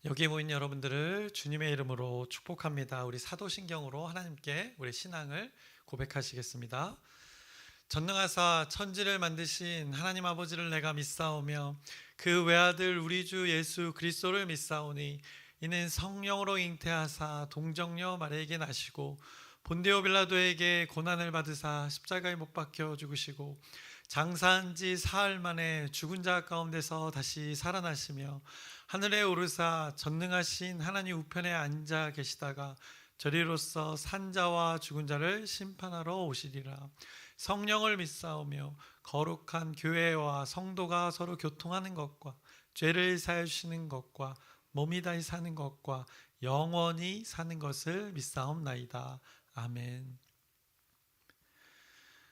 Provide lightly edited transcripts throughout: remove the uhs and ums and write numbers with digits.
여기에 모인 여러분들을 주님의 이름으로 축복합니다. 우리 사도신경으로 하나님께 우리 신앙을 고백하시겠습니다. 전능하사 천지를 만드신 하나님 아버지를 내가 믿사오며 그 외아들 우리 주 예수 그리스도를 믿사오니 이는 성령으로 잉태하사 동정녀 마리아에게 나시고 본디오 빌라도에게 고난을 받으사 십자가에 못 박혀 죽으시고 장사한 지 사흘 만에 죽은 자 가운데서 다시 살아나시며 하늘에 오르사 전능하신 하나님 우편에 앉아 계시다가 저리로서 산자와 죽은 자를 심판하러 오시리라. 성령을 믿사오며 거룩한 교회와 성도가 서로 교통하는 것과 죄를 사해 주시는 것과 몸이 다시 사는 것과 영원히 사는 것을 믿사옵나이다. 아멘.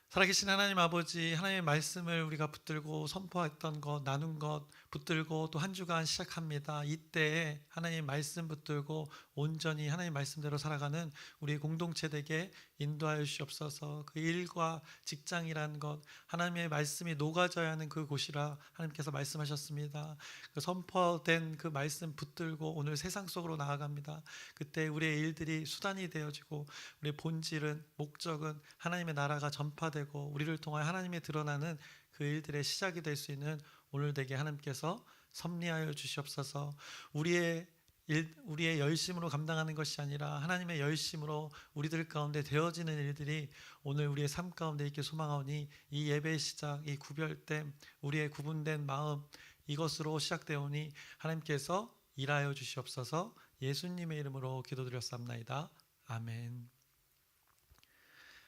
살아계신 하나님 아버지, 하나님의 말씀을 우리가 붙들고 선포했던 것, 나눈 것 붙들고 또 한 주간 시작합니다. 이때에 하나님 말씀 붙들고 온전히 하나님 말씀대로 살아가는 우리 공동체 되게 인도하여 주시옵소서. 그 일과 직장이라는 것, 하나님의 말씀이 녹아져야 하는 그곳이라 하나님께서 말씀하셨습니다. 그 선포된 그 말씀 붙들고 오늘 세상 속으로 나아갑니다. 그때 우리의 일들이 수단이 되어지고 우리의 본질은, 목적은 하나님의 나라가 전파되고 우리를 통하여 하나님이 드러나는 그 일들의 시작이 될 수 있는 오늘 되게 하나님께서 섭리하여 주시옵소서. 우리의 열심으로 감당하는 것이 아니라 하나님의 열심으로 우리들 가운데 되어지는 일들이 오늘 우리의 삶 가운데 있게 소망하오니 이 예배의 시작, 이 구별됨, 우리의 구분된 마음, 이것으로 시작되오니 하나님께서 일하여 주시옵소서. 예수님의 이름으로 기도드렸사옵나이다. 아멘.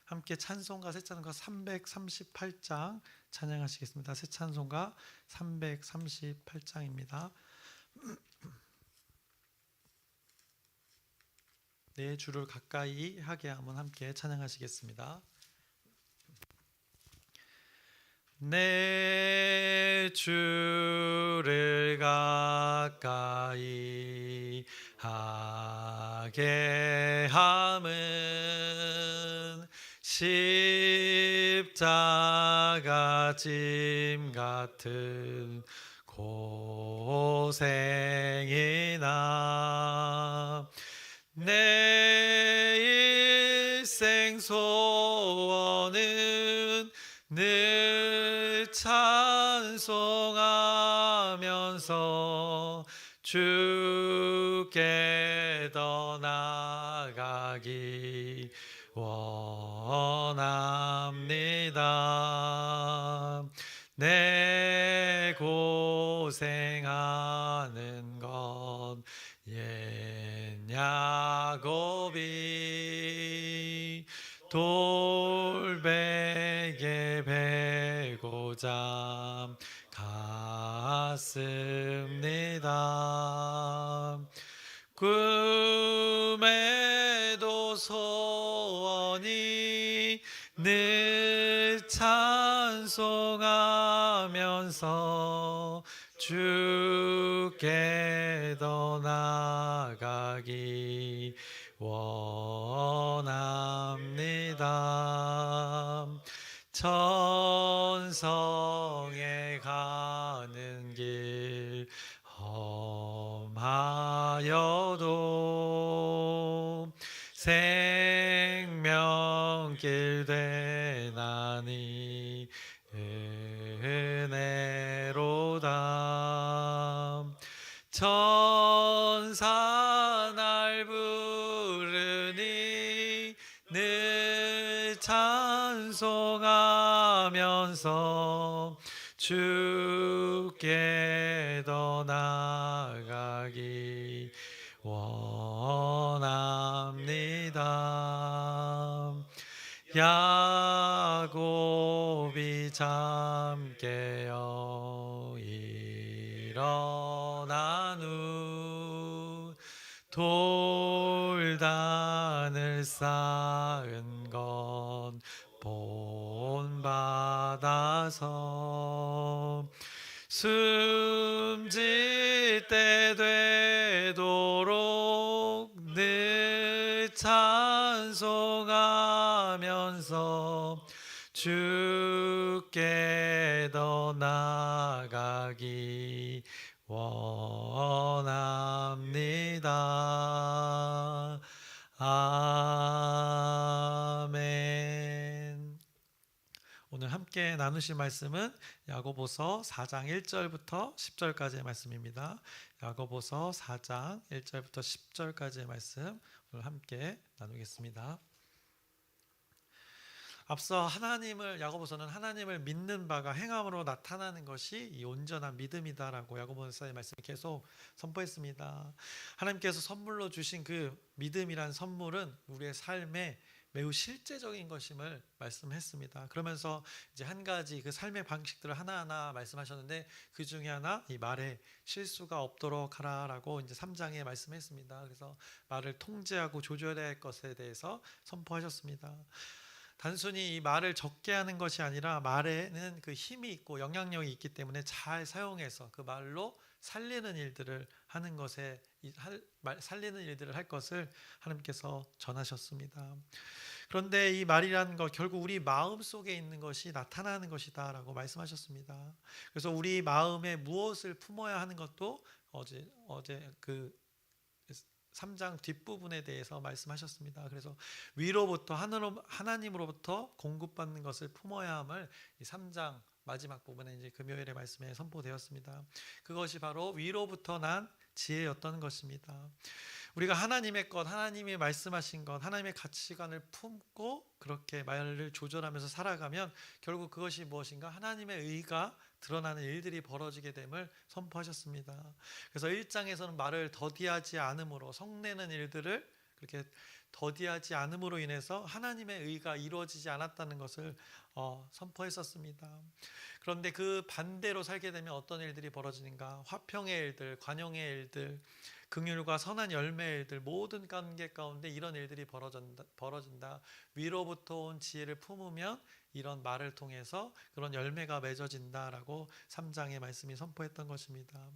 함께 찬송가 새 찬송가 338장 찬양하시겠습니다. 새 찬송가 338장입니다. 내 주를 가까이 하게 하면 함께 찬양하시겠습니다. 내 주를 가까이 하게 함은 십자가 짐 같은 고생이나 내 일생 소원은 늘 찬송하면서 주께 더 나아가기 원합니다. 내 고생하는 것 옛 야곱이 돌베개 베고자 갔습니다. 꿈에도 소원이 늘 찬송하면서 주께 더 나아가기 원합니다. 천성에 가는 길 험하여도 생명길 되나니 은혜로다. 천사 날 부르니 늘 찬송하면서 주께 더 나아가기 원합니다. 야곱이 잠 깨어 일어난 후 돌단을 쌓은 건 본받아서 숨질 때 되도록 늘 찬송하면서 주께 더 나아가기 원합니다. 나누실 말씀은 야고보서 4장 1절부터 10절까지의 말씀입니다. 야고보서 4장 1절부터 10절까지의 말씀 오늘 함께 나누겠습니다. 앞서 야고보서는 하나님을 믿는 바가 행함으로 나타나는 것이 이 온전한 믿음이다라고 야고보서의 말씀을 계속 선포했습니다. 하나님께서 선물로 주신 그 믿음이란 선물은 우리의 삶에 매우 실제적인 것임을 말씀했습니다. 그러면서 이제 한 가지 그 삶의 방식들을 하나하나 말씀하셨는데 그 중에 하나 이 말에 실수가 없도록 하라라고 이제 3장에 말씀했습니다. 그래서 말을 통제하고 조절해야 할 것에 대해서 선포하셨습니다. 단순히 이 말을 적게 하는 것이 아니라 말에는 그 힘이 있고 영향력이 있기 때문에 잘 사용해서 그 말로 살리는 일들을 하는 것에 살리는 일들을 할 것을 하나님께서 전하셨습니다. 그런데 이 말이라는 것 결국 우리 마음 속에 있는 것이 나타나는 것이다라고 말씀하셨습니다. 그래서 우리 마음에 무엇을 품어야 하는 것도 어제 그 3장 뒷부분에 대해서 말씀하셨습니다. 그래서 위로부터 하나님으로부터 공급받는 것을 품어야 함을 이 3장 마지막 부분에 이제 금요일의 말씀에 선포되었습니다. 그것이 바로 위로부터 난 지혜였던 것입니다. 우리가 하나님의 것, 하나님이 말씀하신 것, 하나님의 가치관을 품고 그렇게 말을 조절하면서 살아가면 결국 그것이 무엇인가? 하나님의 의가 드러나는 일들이 벌어지게 됨을 선포하셨습니다. 그래서 1장에서는 말을 더디하지 않음으로 성내는 일들을 그렇게 더디하지 않음으로 인해서 하나님의 의가 이루어지지 않았다는 것을 선포했었습니다. 그런데 그 반대로 살게 되면 어떤 일들이 벌어지는가? 화평의 일들, 관용의 일들, 긍휼과 선한 열매의 일들, 모든 관계 가운데 이런 일들이 벌어진다. 위로부터 온 지혜를 품으면 이런 말을 통해서 그런 열매가 맺어진다라고 3장의 말씀이 선포했던 것입니다.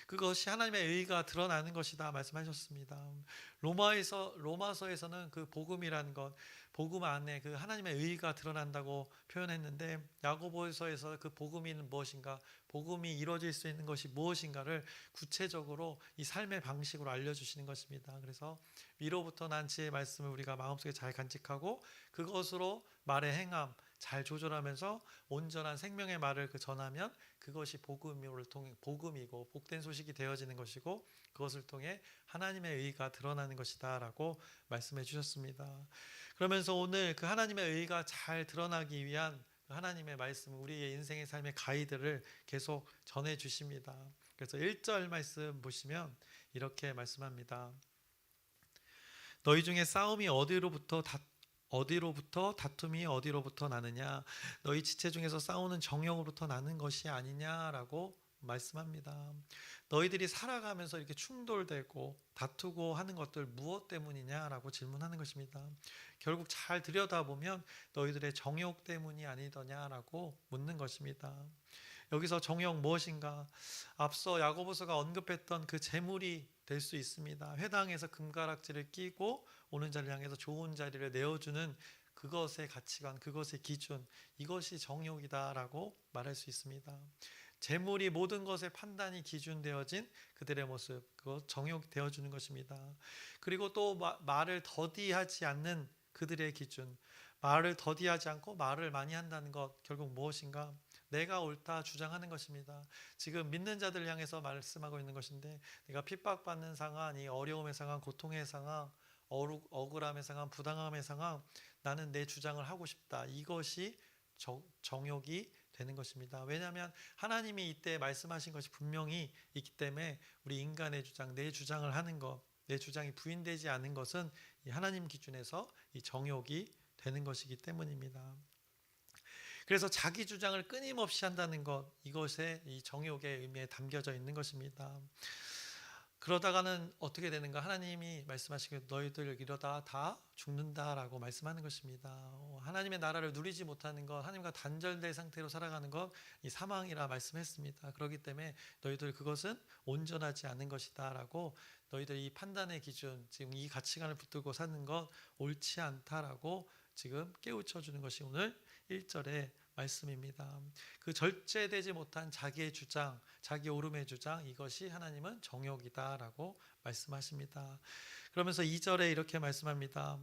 그것이 하나님의 의가 드러나는 것이다 말씀하셨습니다. 로마서에서는 그 복음이라는 것, 복음 안에 그 하나님의 의가 드러난다고 표현했는데 야고보서에서 그 복음이 무엇인가, 복음이 이루어질 수 있는 것이 무엇인가를 구체적으로 이 삶의 방식으로 알려주시는 것입니다. 그래서 위로부터 난 지혜의 말씀을 우리가 마음속에 잘 간직하고 그것으로 말의 행함 잘 조절하면서 온전한 생명의 말을 전하면 그것이 복음이고 복된 소식이 되어지는 것이고 그것을 통해 하나님의 의가 드러나는 것이다 라고 말씀해 주셨습니다. 그러면서 오늘 그 하나님의 의가 잘 드러나기 위한 하나님의 말씀, 우리의 인생의 삶의 가이드를 계속 전해 주십니다. 그래서 1절 말씀 보시면 이렇게 말씀합니다. 너희 중에 싸움이 어디로부터 다툼이 어디로부터 나느냐? 너희 지체 중에서 싸우는 정욕으로부터 나는 것이 아니냐라고 말씀합니다. 너희들이 살아가면서 이렇게 충돌되고 다투고 하는 것들 무엇 때문이냐라고 질문하는 것입니다. 결국 잘 들여다보면 너희들의 정욕 때문이 아니더냐라고 묻는 것입니다. 여기서 정욕 무엇인가? 앞서 야고보서가 언급했던 그 재물이 될 수 있습니다. 회당에서 금가락지를 끼고 오는 자리를 향해서 좋은 자리를 내어주는 그것의 가치관, 그것의 기준, 이것이 정욕이다라고 말할 수 있습니다. 재물이 모든 것의 판단이 기준되어진 그들의 모습, 그것 정욕 되어주는 것입니다. 그리고 또 말을 더디하지 않는 그들의 기준, 말을 더디하지 않고 말을 많이 한다는 것, 결국 무엇인가? 내가 옳다 주장하는 것입니다. 지금 믿는 자들 향해서 말씀하고 있는 것인데 내가 핍박받는 상황, 이 어려움의 상황, 고통의 상황, 억울함의 상황, 부당함의 상황, 나는 내 주장을 하고 싶다. 이것이 정욕이 되는 것입니다. 왜냐하면 하나님이 이때 말씀하신 것이 분명히 있기 때문에 우리 인간의 주장, 내 주장을 하는 것, 내 주장이 부인되지 않는 것은 이 하나님 기준에서 이 정욕이 되는 것이기 때문입니다. 그래서 자기 주장을 끊임없이 한다는 것, 이것에 이 정욕의 의미에 담겨져 있는 것입니다. 그러다가는 어떻게 되는가? 하나님이 말씀하시기를 너희들 이러다 다 죽는다라고 말씀하는 것입니다. 하나님의 나라를 누리지 못하는 것, 하나님과 단절된 상태로 살아가는 것, 이 사망이라 말씀했습니다. 그렇기 때문에 너희들 그것은 온전하지 않은 것이다라고, 너희들 이 판단의 기준, 지금 이 가치관을 붙들고 사는 것 옳지 않다라고 지금 깨우쳐 주는 것이 오늘 1절의 말씀입니다. 그 절제되지 못한 자기의 주장, 자기 오름의 주장, 이것이 하나님은 정욕이다라고 말씀하십니다. 그러면서 2절에 이렇게 말씀합니다.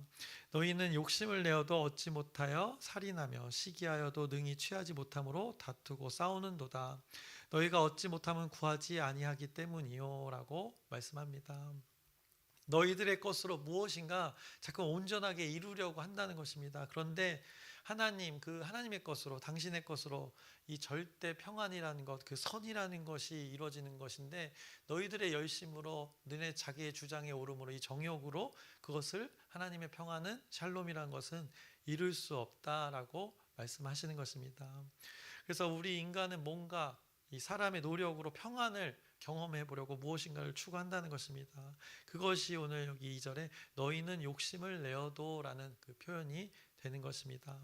너희는 욕심을 내어도 얻지 못하여 살인하며 시기하여도 능히 취하지 못함으로 다투고 싸우는도다. 너희가 얻지 못하면 구하지 아니하기 때문이요 라고 말씀합니다. 너희들의 것으로 무엇인가 자꾸 온전하게 이루려고 한다는 것입니다. 그런데 하나님, 그 하나님의 것으로, 당신의 것으로 이 절대 평안이라는 것, 그 선이라는 것이 이루어지는 것인데, 너희들의 열심으로, 너네 자기의 주장에 오름으로, 이 정욕으로 그것을, 하나님의 평안은, 샬롬이라는 것은 이룰 수 없다라고 말씀하시는 것입니다. 그래서 우리 인간은 뭔가 이 사람의 노력으로 평안을 경험해 보려고 무엇인가를 추구한다는 것입니다. 그것이 오늘 여기 2절에 너희는 욕심을 내어도 라는 그 표현이 되는 것입니다.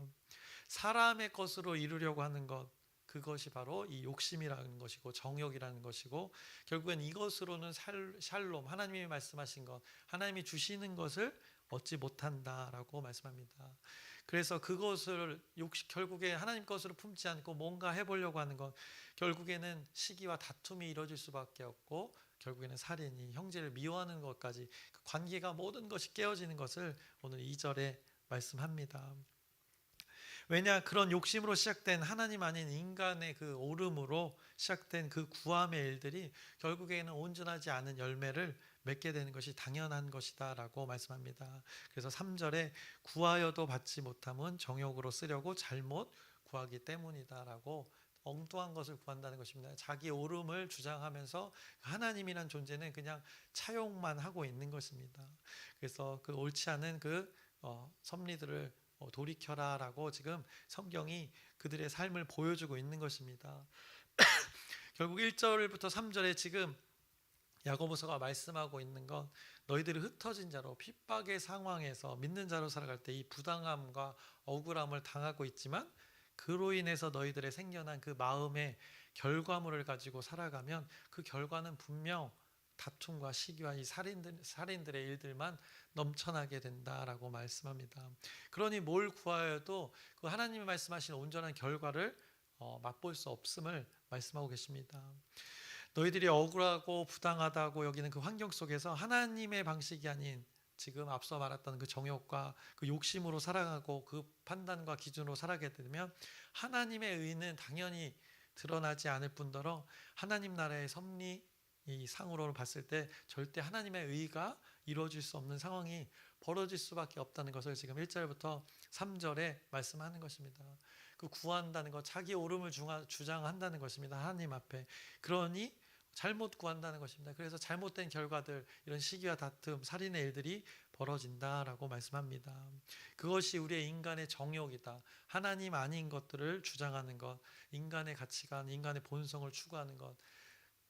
사람의 것으로 이루려고 하는 것, 그것이 바로 이 욕심이라는 것이고 정욕이라는 것이고, 결국엔 이것으로는 샬롬, 하나님이 말씀하신 것, 하나님이 주시는 것을 얻지 못한다라고 말씀합니다. 그래서 그것을 결국에 하나님 것으로 품지 않고 뭔가 해보려고 하는 것, 결국에는 시기와 다툼이 이루어질 수밖에 없고, 결국에는 살인이, 형제를 미워하는 것까지, 그 관계가 모든 것이 깨어지는 것을 오늘 2절에 말씀합니다. 왜냐, 그런 욕심으로 시작된 하나님 아닌 인간의 그 오름으로 시작된 그 구함의 일들이 결국에는 온전하지 않은 열매를 맺게 되는 것이 당연한 것이다 라고 말씀합니다. 그래서 3절에 구하여도 받지 못함은 정욕으로 쓰려고 잘못 구하기 때문이다 라고, 엉뚱한 것을 구한다는 것입니다. 자기 오름을 주장하면서 하나님이란 존재는 그냥 차용만 하고 있는 것입니다. 그래서 그 옳지 않은 그 섭리들을 돌이켜라 라고 지금 성경이 그들의 삶을 보여주고 있는 것입니다. 결국 1절부터 3절에 지금 야고보서가 말씀하고 있는 건, 너희들이 흩어진 자로 핍박의 상황에서 믿는 자로 살아갈 때 이 부당함과 억울함을 당하고 있지만, 그로 인해서 너희들의 생겨난 그 마음의 결과물을 가지고 살아가면 그 결과는 분명 다툼과 시기와 이 살인들의 일들만 넘쳐나게 된다라고 말씀합니다. 그러니 뭘 구하여도 그 하나님이 말씀하신 온전한 결과를 맛볼 수 없음을 말씀하고 계십니다. 너희들이 억울하고 부당하다고 여기는 그 환경 속에서 하나님의 방식이 아닌 지금 앞서 말했던 그 정욕과 그 욕심으로 살아가고 그 판단과 기준으로 살아가게 되면 하나님의 의는 당연히 드러나지 않을 뿐더러 하나님 나라의 섭리 이 상으로 봤을 때 절대 하나님의 의가 이루어질 수 없는 상황이 벌어질 수밖에 없다는 것을 지금 1절부터 3절에 말씀하는 것입니다. 그 구한다는 것, 자기 오름을 주장한다는 것입니다. 하나님 앞에. 그러니 잘못 구한다는 것입니다. 그래서 잘못된 결과들, 이런 시기와 다툼, 살인의 일들이 벌어진다라고 말씀합니다. 그것이 우리의 인간의 정욕이다. 하나님 아닌 것들을 주장하는 것, 인간의 가치관, 인간의 본성을 추구하는 것,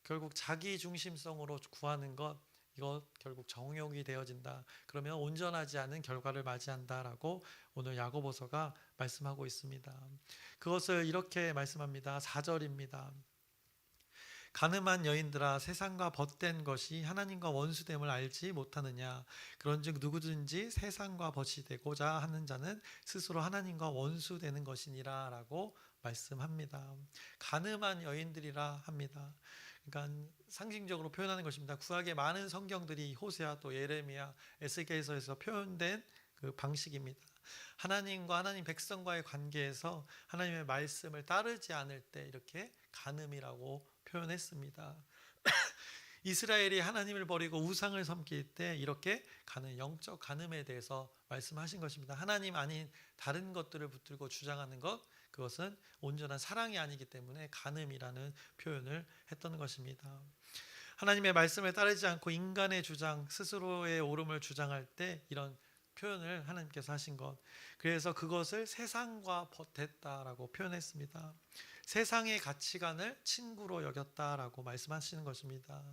결국 자기 중심성으로 구하는 것, 이것 결국 정욕이 되어진다. 그러면 온전하지 않은 결과를 맞이한다라고 오늘 야고보서가 말씀하고 있습니다. 그것을 이렇게 말씀합니다. 4절입니다. 가늠한 여인들아, 세상과 벗된 것이 하나님과 원수됨을 알지 못하느냐. 그런즉 누구든지 세상과 벗이 되고자 하는 자는 스스로 하나님과 원수되는 것이니라 라고 말씀합니다. 가늠한 여인들이라 합니다. 그러니까 상징적으로 표현하는 것입니다. 구약의 많은 성경들이 호세아, 또 예레미야, 에스겔서에서 표현된 그 방식입니다. 하나님과 하나님 백성과의 관계에서 하나님의 말씀을 따르지 않을 때 이렇게 간음이라고 표현했습니다. 이스라엘이 하나님을 버리고 우상을 섬길 때 이렇게 영적 간음에 대해서 말씀하신 것입니다. 하나님 아닌 다른 것들을 붙들고 주장하는 것, 그것은 온전한 사랑이 아니기 때문에 간음이라는 표현을 했던 것입니다. 하나님의 말씀을 따르지 않고 인간의 주장, 스스로의 옳음을 주장할 때 이런 표현을 하나님께서 하신 것, 그래서 그것을 세상과 벗했다라고 표현했습니다. 세상의 가치관을 친구로 여겼다라고 말씀하시는 것입니다.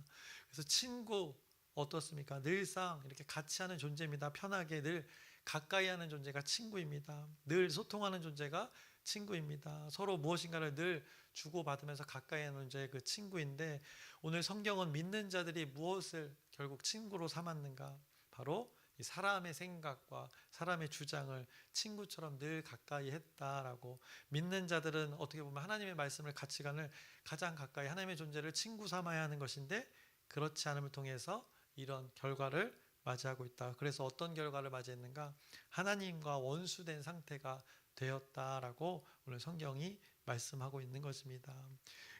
그래서 친구 어떻습니까? 늘상 이렇게 같이 하는 존재입니다. 편하게 늘 가까이 하는 존재가 친구입니다. 늘 소통하는 존재가 친구입니다. 서로 무엇인가를 늘 주고받으면서 가까이 하는 존재의 그 친구인데, 오늘 성경은 믿는 자들이 무엇을 결국 친구로 삼았는가? 바로 이 사람의 생각과 사람의 주장을 친구처럼 늘 가까이 했다라고. 믿는 자들은 어떻게 보면 하나님의 말씀을, 가치관을 가장 가까이, 하나님의 존재를 친구 삼아야 하는 것인데 그렇지 않음을 통해서 이런 결과를 맞이하고 있다. 그래서 어떤 결과를 맞이했는가? 하나님과 원수된 상태가 되었다라고 오늘 성경이 말씀하고 있는 것입니다.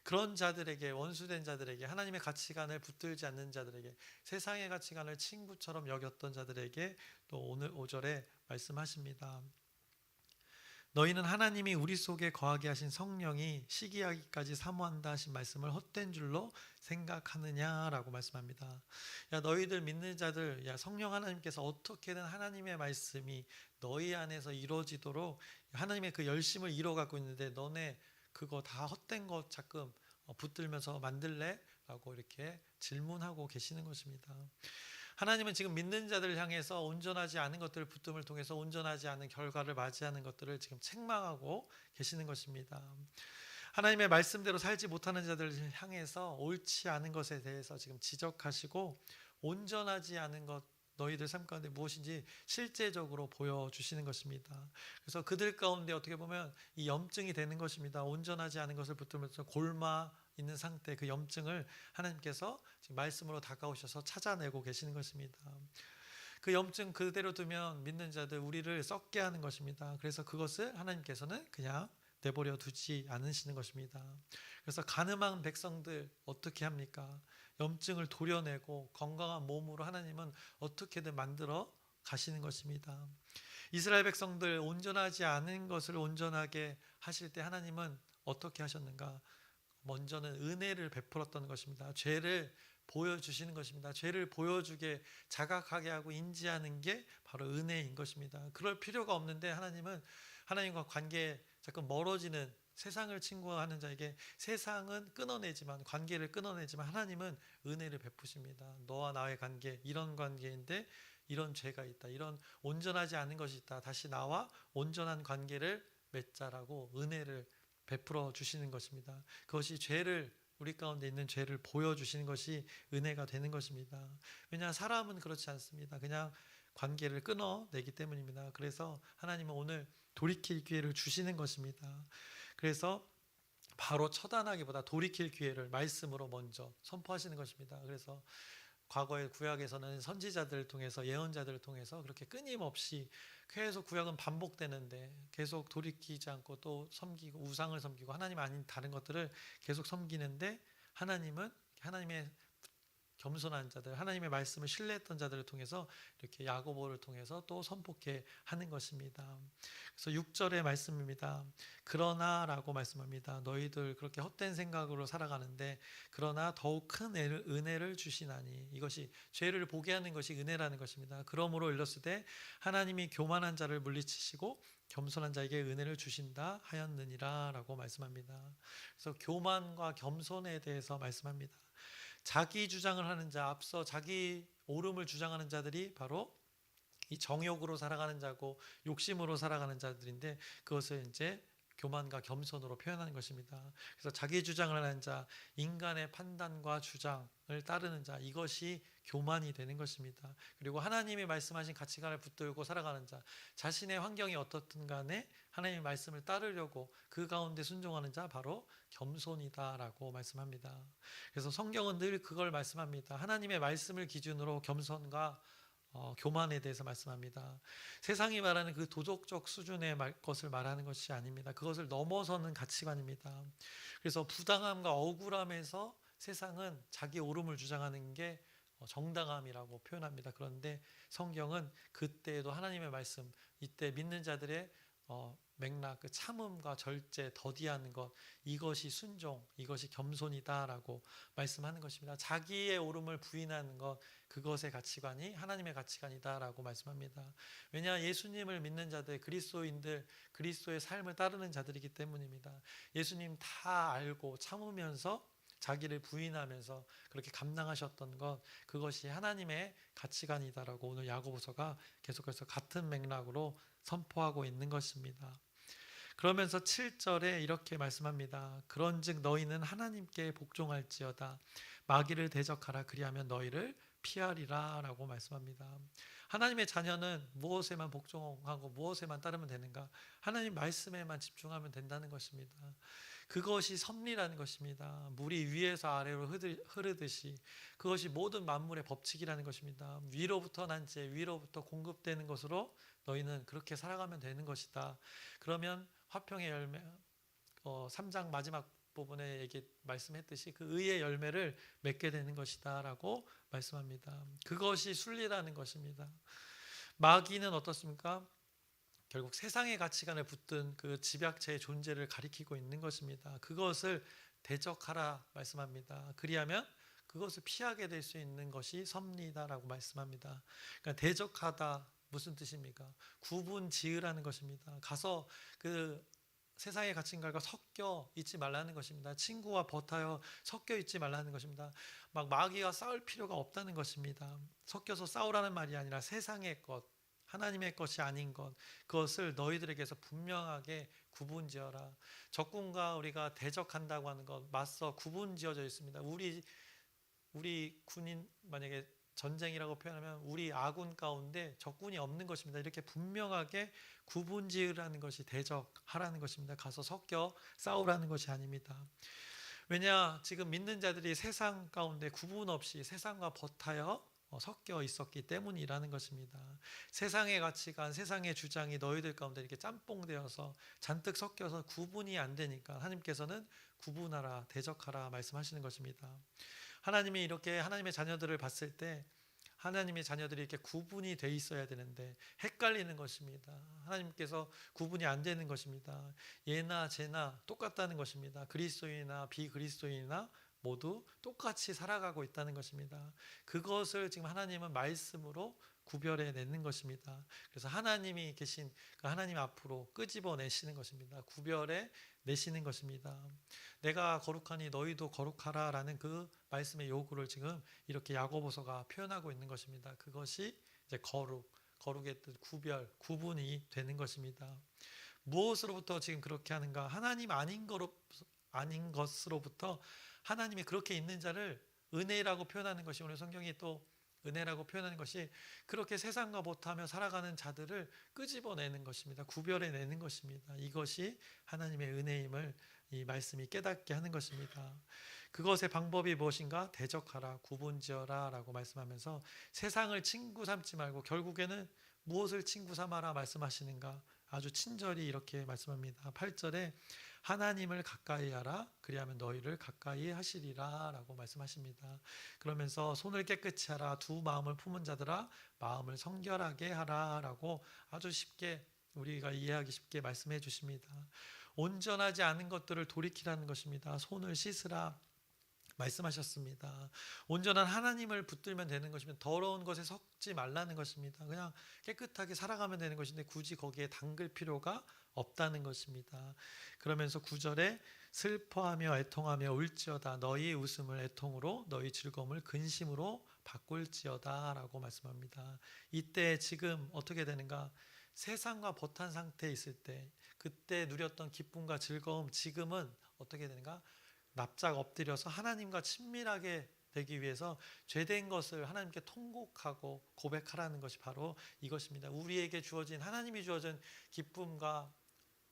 그런 자들에게, 원수된 자들에게, 하나님의 가치관을 붙들지 않는 자들에게, 세상의 가치관을 친구처럼 여겼던 자들에게 또 오늘 5절에 말씀하십니다. 너희는 하나님이 우리 속에 거하게 하신 성령이 시기하기까지 사모한다 하신 말씀을 헛된 줄로 생각하느냐라고 말씀합니다. 야, 너희들 믿는 자들, 야, 성령 하나님께서 어떻게든 하나님의 말씀이 너희 안에서 이루어지도록 하나님의 그 열심을 이뤄 갖고 있는데 너네 그거 다 헛된 것 자꾸 붙들면서 만들래? 라고 이렇게 질문하고 계시는 것입니다. 하나님은 지금 믿는 자들을 향해서 온전하지 않은 것들을 붙듦을 통해서 온전하지 않은 결과를 맞이하는 것들을 지금 책망하고 계시는 것입니다. 하나님의 말씀대로 살지 못하는 자들을 향해서 옳지 않은 것에 대해서 지금 지적하시고 온전하지 않은 것, 너희들 삶 가운데 무엇인지 실제적으로 보여주시는 것입니다. 그래서 그들 가운데 어떻게 보면 이 염증이 되는 것입니다. 온전하지 않은 것을 붙들면서 골마 있는 상태, 그 염증을 하나님께서 지금 말씀으로 다가오셔서 찾아내고 계시는 것입니다. 그 염증 그대로 두면 믿는 자들 우리를 썩게 하는 것입니다. 그래서 그것을 하나님께서는 그냥 내버려 두지 않으시는 것입니다. 그래서 간음한 백성들 어떻게 합니까? 염증을 도려내고 건강한 몸으로 하나님은 어떻게든 만들어 가시는 것입니다. 이스라엘 백성들 온전하지 않은 것을 온전하게 하실 때 하나님은 어떻게 하셨는가? 먼저는 은혜를 베풀었던 것입니다. 죄를 보여주시는 것입니다. 죄를 보여주게 자각하게 하고 인지하는 게 바로 은혜인 것입니다. 그럴 필요가 없는데 하나님은 하나님과 관계에 자꾸 멀어지는 세상을 친구하는 자에게 세상은 끊어내지만, 관계를 끊어내지만 하나님은 은혜를 베푸십니다. 너와 나의 관계, 이런 관계인데 이런 죄가 있다, 이런 온전하지 않은 것이 있다, 다시 나와 온전한 관계를 맺자라고 은혜를 베풀어 주시는 것입니다. 그것이 죄를, 우리 가운데 있는 죄를 보여주시는 것이 은혜가 되는 것입니다. 왜냐하면 사람은 그렇지 않습니다. 그냥 관계를 끊어내기 때문입니다. 그래서 하나님은 오늘 돌이킬 기회를 주시는 것입니다. 그래서 바로 처단하기보다 돌이킬 기회를 말씀으로 먼저 선포하시는 것입니다. 그래서 과거의 구약에서는 선지자들을 통해서, 예언자들을 통해서 그렇게 끊임없이 계속 구약은 반복되는데 계속 돌이키지 않고 또 섬기고 우상을 섬기고 하나님 아닌 다른 것들을 계속 섬기는데 하나님은 하나님의 겸손한 자들, 하나님의 말씀을 신뢰했던 자들을 통해서 이렇게 야고보를 통해서 또 선포케 하는 것입니다. 그래서 6절의 말씀입니다. 그러나라고 말씀합니다. 너희들 그렇게 헛된 생각으로 살아가는데 그러나 더욱 큰 은혜를 주시나니, 이것이 죄를 보게 하는 것이 은혜라는 것입니다. 그러므로 일렀을 때 하나님이 교만한 자를 물리치시고 겸손한 자에게 은혜를 주신다 하였느니라 라고 말씀합니다. 그래서 교만과 겸손에 대해서 말씀합니다. 자기 주장을 하는 자, 앞서 자기 옳음을 주장하는 자들이 바로 이 정욕으로 살아가는 자고 욕심으로 살아가는 자들인데 그것을 이제 교만과 겸손으로 표현하는 것입니다. 그래서 자기 주장을 하는 자, 인간의 판단과 주장을 따르는 자, 이것이 교만이 되는 것입니다. 그리고 하나님이 말씀하신 가치관을 붙들고 살아가는 자, 자신의 환경이 어떻든 간에 하나님의 말씀을 따르려고 그 가운데 순종하는 자, 바로 겸손이다라고 말씀합니다. 그래서 성경은 늘 그걸 말씀합니다. 하나님의 말씀을 기준으로 겸손과 교만에 대해서 말씀합니다. 세상이 말하는 그 도덕적 수준의 것을 말하는 것이 아닙니다. 그것을 넘어서는 가치관입니다. 그래서 부당함과 억울함에서 세상은 자기 옳음을 주장하는 게 정당함이라고 표현합니다. 그런데 성경은 그때에도 하나님의 말씀, 이때 믿는 자들의 맥락, 그 참음과 절제, 더디하는 것, 이것이 순종, 이것이 겸손이다라고 말씀하는 것입니다. 자기의 옳음을 부인하는 것, 그것의 가치관이 하나님의 가치관이다라고 말씀합니다. 왜냐, 예수님을 믿는 자들, 그리스도인들, 그리스도의 삶을 따르는 자들이기 때문입니다. 예수님 다 알고 참으면서 자기를 부인하면서 그렇게 감당하셨던 것, 그것이 하나님의 가치관이다라고 오늘 야고보서가 계속해서 같은 맥락으로 선포하고 있는 것입니다. 그러면서 7절에 이렇게 말씀합니다. 그런즉 너희는 하나님께 복종할지어다. 마귀를 대적하라. 그리하면 너희를 피하리라 라고 말씀합니다. 하나님의 자녀는 무엇에만 복종하고 무엇에만 따르면 되는가? 하나님 말씀에만 집중하면 된다는 것입니다. 그것이 섭리라는 것입니다. 물이 위에서 아래로 흐르듯이 그것이 모든 만물의 법칙이라는 것입니다. 위로부터 난제, 위로부터 공급되는 것으로 너희는 그렇게 살아가면 되는 것이다. 그러면 화평의 열매, 3장 마지막 부분에 말씀했듯이 그 의의 열매를 맺게 되는 것이다 라고 말씀합니다. 그것이 순리라는 것입니다. 마귀는 어떻습니까? 결국 세상의 가치관에 붙든 그 집약체의 존재를 가리키고 있는 것입니다. 그것을 대적하라 말씀합니다. 그리하면 그것을 피하게 될 수 있는 것이 섭리다라고 말씀합니다. 그러니까 대적하다 무슨 뜻입니까? 구분 지으라는 것입니다. 가서 그 세상의 가치관과 섞여 있지 말라는 것입니다. 친구와 버타여 섞여 있지 말라는 것입니다. 막 마귀와 싸울 필요가 없다는 것입니다. 섞여서 싸우라는 말이 아니라 세상의 것, 하나님의 것이 아닌 것, 그것을 너희들에게서 분명하게 구분지어라. 적군과 우리가 대적한다고 하는 것, 맞서 구분지어져 있습니다. 우리 군인 만약에 전쟁이라고 표현하면 우리 아군 가운데 적군이 없는 것입니다. 이렇게 분명하게 구분지으라는 것이 대적하라는 것입니다. 가서 섞여 싸우라는 것이 아닙니다. 왜냐, 지금 믿는 자들이 세상 가운데 구분 없이 세상과 버타여 섞여 있었기 때문이라는 것입니다. 세상의 가치관, 세상의 주장이 너희들 가운데 이렇게 짬뽕되어서 잔뜩 섞여서 구분이 안 되니까 하나님께서는 구분하라, 대적하라 말씀하시는 것입니다. 하나님이 이렇게 하나님의 자녀들을 봤을 때 하나님의 자녀들이 이렇게 구분이 돼 있어야 되는데 헷갈리는 것입니다. 하나님께서 구분이 안 되는 것입니다. 얘나 쟤나 똑같다는 것입니다. 그리스도인이나 비그리스도인이나 모두 똑같이 살아가고 있다는 것입니다. 그것을 지금 하나님은 말씀으로 구별해 내는 것입니다. 그래서 하나님이 계신 그 하나님 앞으로 끄집어내시는 것입니다. 구별해 내시는 것입니다. 내가 거룩하니 너희도 거룩하라 라는 그 말씀의 요구를 지금 이렇게 야고보서가 표현하고 있는 것입니다. 그것이 이제 거룩의 뜻, 구별, 구분이 되는 것입니다. 무엇으로부터 지금 그렇게 하는가? 하나님 아닌 것으로부터 하나님이 그렇게 있는 자를 은혜라고 표현하는 것이, 오늘 성경이 또 은혜라고 표현하는 것이 그렇게 세상과 못하며 살아가는 자들을 끄집어내는 것입니다. 구별해내는 것입니다. 이것이 하나님의 은혜임을 이 말씀이 깨닫게 하는 것입니다. 그것의 방법이 무엇인가? 대적하라, 구분지어라 라고 말씀하면서 세상을 친구 삼지 말고 결국에는 무엇을 친구 삼아라 말씀하시는가? 아주 친절히 이렇게 말씀합니다. 8절에 하나님을 가까이 하라, 그리하면 너희를 가까이 하시리라 라고 말씀하십니다. 그러면서 손을 깨끗이 하라, 두 마음을 품은 자들아 마음을 성결하게 하라 라고 아주 쉽게 우리가 이해하기 쉽게 말씀해 주십니다. 온전하지 않은 것들을 돌이키라는 것입니다. 손을 씻으라 말씀하셨습니다. 온전한 하나님을 붙들면 되는 것이면 더러운 것에 섞지 말라는 것입니다. 그냥 깨끗하게 살아가면 되는 것인데 굳이 거기에 담글 필요가 없다는 것입니다. 그러면서 9절에 슬퍼하며 애통하며 울지어다 너희 웃음을 애통으로 너희 즐거움을 근심으로 바꿀지어다 라고 말씀합니다. 이때 지금 어떻게 되는가? 세상과 버탄 상태에 있을 때 그때 누렸던 기쁨과 즐거움 지금은 어떻게 되는가? 납작 엎드려서 하나님과 친밀하게 되기 위해서 죄된 것을 하나님께 통곡하고 고백하라는 것이 바로 이것입니다. 우리에게 주어진 하나님이 주어진 기쁨과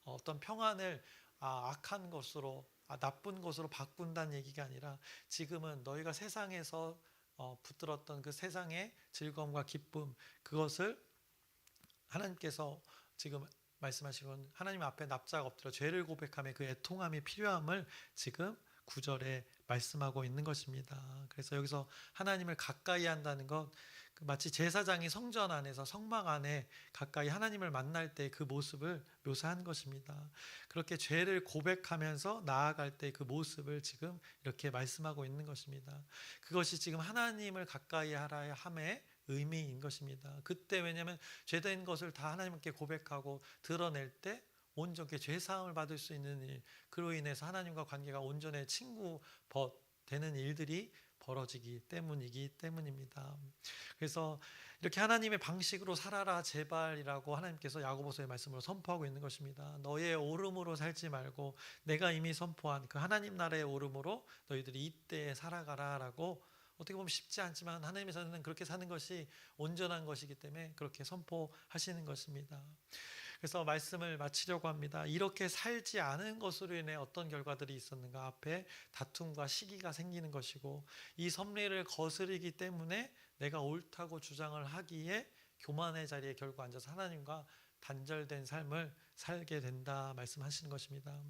어떤 평안을 악한 것으로 나쁜 것으로 바꾼다는 얘기가 아니라 지금은 너희가 세상에서 붙들었던 그 세상의 즐거움과 기쁨 그것을 하나님께서 지금 말씀하시는 하나님 앞에 납작 엎드려 죄를 고백하며 그 애통함이 필요함을 지금 9절에 말씀하고 있는 것입니다. 그래서 여기서 하나님을 가까이 한다는 것 마치 제사장이 성전 안에서 성막 안에 가까이 하나님을 만날 때 그 모습을 묘사한 것입니다. 그렇게 죄를 고백하면서 나아갈 때 그 모습을 지금 이렇게 말씀하고 있는 것입니다. 그것이 지금 하나님을 가까이 하라 함의 의미인 것입니다. 그때 왜냐하면 죄된 것을 다 하나님께 고백하고 드러낼 때 온전하게 죄사함을 받을 수 있는 일, 그로 인해서 하나님과 관계가 온전해 친구 되는 일들이 벌어지기 때문입니다. 그래서 이렇게 하나님의 방식으로 살아라 제발이라고 하나님께서 야고보서의 말씀으로 선포하고 있는 것입니다. 너의 오름으로 살지 말고 내가 이미 선포한 그 하나님 나라의 오름으로 너희들이 이때에 살아가라라고 어떻게 보면 쉽지 않지만 하나님께서는 그렇게 사는 것이 온전한 것이기 때문에 그렇게 선포하시는 것입니다. 그래서 말씀을 마치려고 합니다. 이렇게 살지 않은 것으로 인해 어떤 결과들이 있었는가? 앞에 다툼과 시기가 생기는 것이고, 이 섭리를 거스르기 때문에 내가 옳다고 주장을 하기에 교만의 자리에 결국 앉아서 하나님과 단절된 삶을 살게 된다 말씀하시는 것입니다.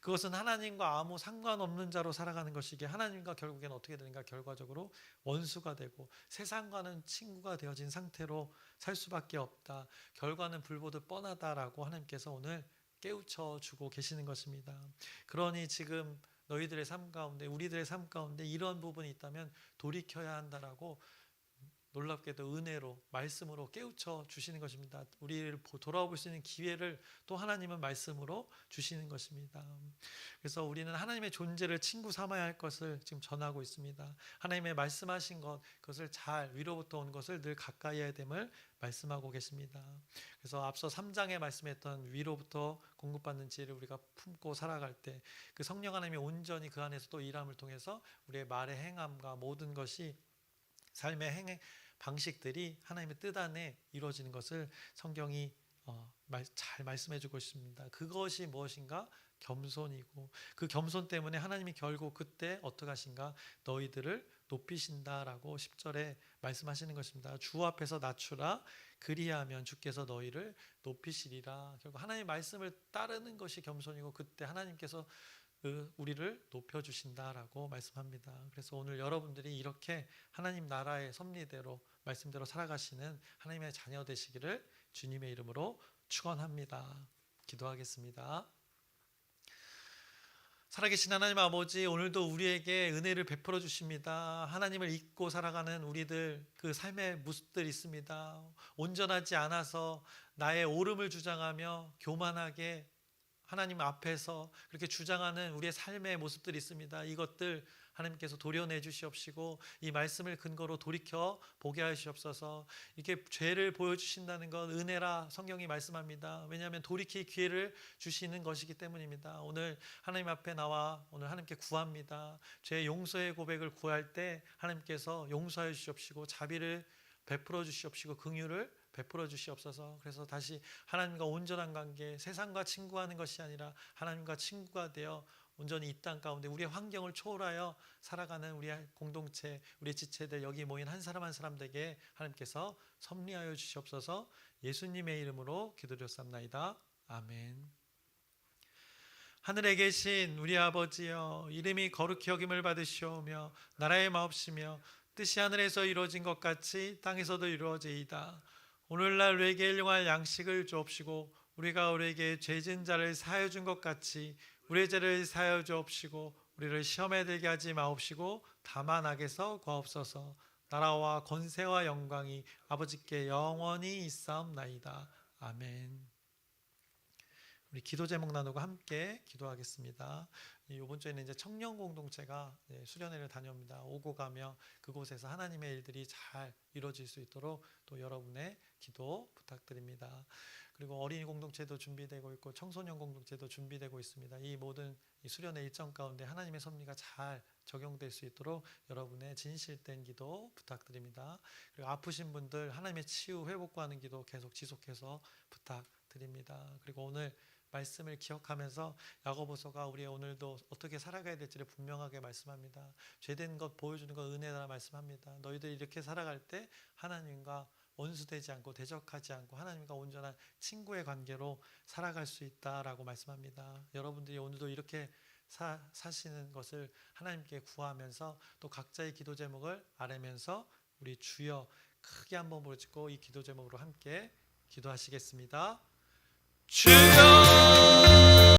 그것은 하나님과 아무 상관없는 자로 살아가는 것이기에 하나님과 결국엔 어떻게 되는가? 결과적으로 원수가 되고 세상과는 친구가 되어진 상태로 살 수밖에 없다. 결과는 불보듯 뻔하다라고 하나님께서 오늘 깨우쳐 주고 계시는 것입니다. 그러니 지금 너희들의 삶 가운데, 우리들의 삶 가운데 이런 부분이 있다면 돌이켜야 한다라고 놀랍게도 은혜로 말씀으로 깨우쳐 주시는 것입니다. 우리를 돌아볼 수 있는 기회를 또 하나님은 말씀으로 주시는 것입니다. 그래서 우리는 하나님의 존재를 친구 삼아야 할 것을 지금 전하고 있습니다. 하나님의 말씀하신 것, 그것을 잘 위로부터 온 것을 늘 가까이 해야 됨을 말씀하고 계십니다. 그래서 앞서 3장에 말씀했던 위로부터 공급받는 지혜를 우리가 품고 살아갈 때 그 성령 하나님이 온전히 그 안에서 또 일함을 통해서 우리의 말의 행함과 모든 것이 삶의 행위 방식들이 하나님의 뜻 안에 이루어지는 것을 성경이 잘 말씀해 주고 있습니다. 그것이 무엇인가? 겸손이고, 그 겸손 때문에 하나님이 결국 그때 어떻게 하신가? 너희들을 높이신다라고 10절에 말씀하시는 것입니다. 주 앞에서 낮추라, 그리하면 주께서 너희를 높이시리라. 결국 하나님의 말씀을 따르는 것이 겸손이고, 그때 하나님께서 우리를 높여주신다라고 말씀합니다. 그래서 오늘 여러분들이 이렇게 하나님 나라의 섭리대로 말씀대로 살아가시는 하나님의 자녀 되시기를 주님의 이름으로 축원합니다. 기도하겠습니다. 살아계신 하나님 아버지, 오늘도 우리에게 은혜를 베풀어 주십니다. 하나님을 잊고 살아가는 우리들, 그 삶의 모습들이 있습니다. 온전하지 않아서 나의 옳음을 주장하며 교만하게 하나님 앞에서 그렇게 주장하는 우리의 삶의 모습들이 있습니다. 이것들 하나님께서 도려내 주시옵시고 이 말씀을 근거로 돌이켜 보게 하시옵소서. 이렇게 죄를 보여주신다는 건 은혜라 성경이 말씀합니다. 왜냐하면 돌이킬 기회를 주시는 것이기 때문입니다. 오늘 하나님 앞에 나와 오늘 하나님께 구합니다. 죄 용서의 고백을 구할 때 하나님께서 용서해 주시옵시고 자비를 베풀어 주시옵시고 긍휼을 베풀어 주시옵소서. 그래서 다시 하나님과 온전한 관계, 세상과 친구하는 것이 아니라 하나님과 친구가 되어 온전히 이 땅 가운데 우리의 환경을 초월하여 살아가는 우리의 공동체, 우리의 지체들, 여기 모인 한 사람 한 사람에게 하나님께서 섭리하여 주시옵소서. 예수님의 이름으로 기도드렸사옵나이다. 아멘. 하늘에 계신 우리 아버지여, 이름이 거룩히 여김을 받으시오며 나라의 마옵시며 뜻이 하늘에서 이루어진 것 같이 땅에서도 이루어지이다. 오늘날 우리에게 일용할 양식을 주옵시고 우리가 우리에게 죄진 자를 사하여 준 것 같이 우리의 죄를 사하여 주옵시고 우리를 시험에 들게 하지 마옵시고 다만 악에서 구하옵소서. 나라와 권세와 영광이 아버지께 영원히 있사옵나이다. 아멘. 우리 기도 제목 나누고 함께 기도하겠습니다. 이번 주에는 이제 청년 공동체가 수련회를 다녀옵니다. 오고 가며 그곳에서 하나님의 일들이 잘 이루어질 수 있도록 또 여러분의 기도 부탁드립니다. 그리고 어린이 공동체도 준비되고 있고 청소년 공동체도 준비되고 있습니다. 이 모든 수련회 일정 가운데 하나님의 섭리가 잘 적용될 수 있도록 여러분의 진실된 기도 부탁드립니다. 그리고 아프신 분들 하나님의 치유 회복 구하는 기도 계속 지속해서 부탁드립니다. 그리고 오늘 말씀을 기억하면서 야고보서가 우리 오늘도 어떻게 살아가야 될지를 분명하게 말씀합니다. 죄된 것 보여주는 것 은혜라 말씀합니다. 너희들이 이렇게 살아갈 때 하나님과 원수되지 않고 대적하지 않고 하나님과 온전한 친구의 관계로 살아갈 수 있다라고 말씀합니다. 여러분들이 오늘도 이렇게 사시는 것을 하나님께 구하면서 또 각자의 기도 제목을 아뢰면서 우리 주여 크게 한번 부르짖고 이 기도 제목으로 함께 기도하시겠습니다. 주여